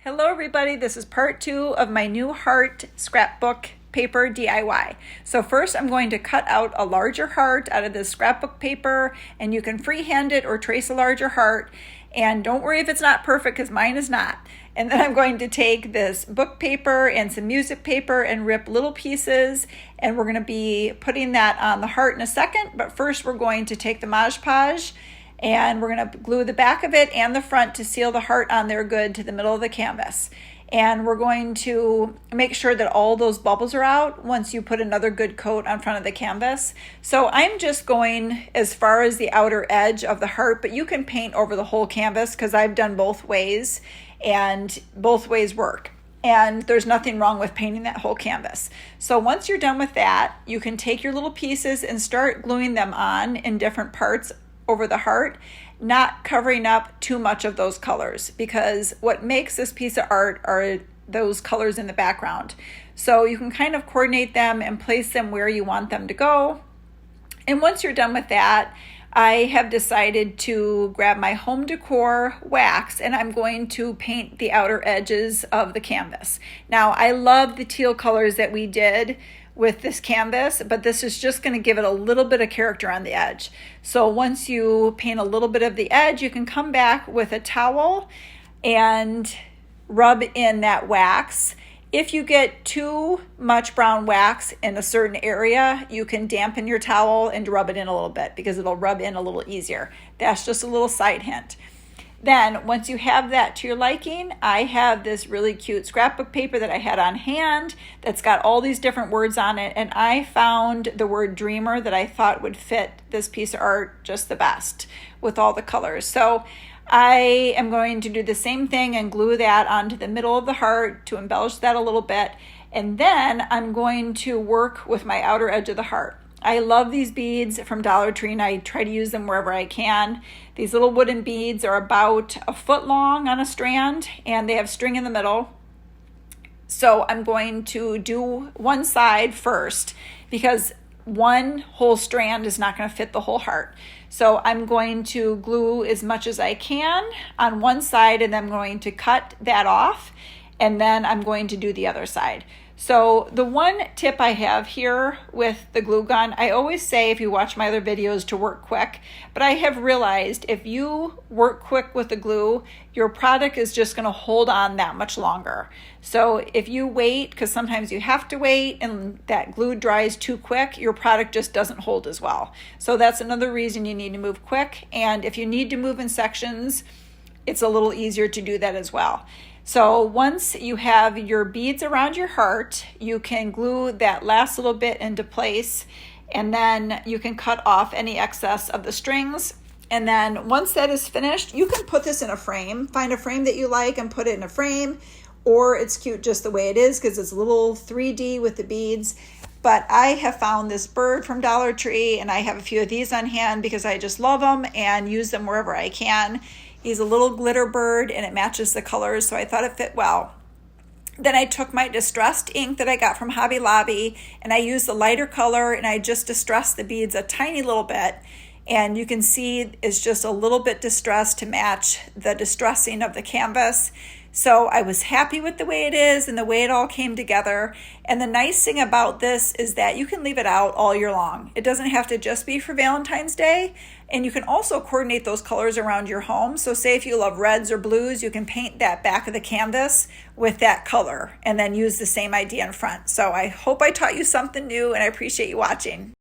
Hello everybody, this is part 2 of my new heart scrapbook paper DIY. So first I'm going to cut out a larger heart out of this scrapbook paper, and you can freehand it or trace a larger heart, and don't worry if it's not perfect because mine is not. And then I'm going to take this book paper and some music paper and rip little pieces, and we're going to be putting that on the heart in a second, but first we're going to take the Mod Podge and we're going to glue the back of it and the front to seal the heart on there good to the middle of the canvas. And we're going to make sure that all those bubbles are out once you put another good coat on front of the canvas. So I'm just going as far as the outer edge of the heart, but you can paint over the whole canvas because I've done both ways and both ways work. And there's nothing wrong with painting that whole canvas. So once you're done with that, you can take your little pieces and start gluing them on in different parts over the heart, not covering up too much of those colors, because what makes this piece of art are those colors in the background. So you can kind of coordinate them and place them where you want them to go. And once you're done with that, I have decided to grab my home decor wax and I'm going to paint the outer edges of the canvas. Now I love the teal colors that we did with this canvas, but this is just going to give it a little bit of character on the edge. So once you paint a little bit of the edge, you can come back with a towel and rub in that wax. If you get too much brown wax in a certain area, you can dampen your towel and rub it in a little bit because it'll rub in a little easier. That's just a little side hint. Then once you have that to your liking, I have this really cute scrapbook paper that I had on hand that's got all these different words on it, and I found the word dreamer that I thought would fit this piece of art just the best with all the colors. So I am going to do the same thing and glue that onto the middle of the heart to embellish that a little bit, and then I'm going to work with my outer edge of the heart. I love these beads from Dollar Tree and I try to use them wherever I can. These little wooden beads are about a foot long on a strand and they have string in the middle. So I'm going to do one side first because one whole strand is not going to fit the whole heart. So I'm going to glue as much as I can on one side and then I'm going to cut that off and then I'm going to do the other side. So the one tip I have here with the glue gun, I always say if you watch my other videos to work quick, but I have realized if you work quick with the glue, your product is just going to hold on that much longer. So if you wait, because sometimes you have to wait and that glue dries too quick, your product just doesn't hold as well. So that's another reason you need to move quick. And if you need to move in sections, it's a little easier to do that as well. So once you have your beads around your heart, you can glue that last little bit into place and then you can cut off any excess of the strings. And then once that is finished, you can put this in a frame. Find a frame that you like and put it in a frame, or it's cute just the way it is because it's a little 3D with the beads. But I have found this bird from Dollar Tree and I have a few of these on hand because I just love them and use them wherever I can. He's a little glitter bird and it matches the colors, so I thought it fit well. Then I took my distressed ink that I got from Hobby Lobby and I used the lighter color and I just distressed the beads a tiny little bit. And you can see it's just a little bit distressed to match the distressing of the canvas. So I was happy with the way it is and the way it all came together. And the nice thing about this is that you can leave it out all year long. It doesn't have to just be for Valentine's Day. And you can also coordinate those colors around your home. So say if you love reds or blues, you can paint that back of the canvas with that color and then use the same idea in front. So I hope I taught you something new and I appreciate you watching.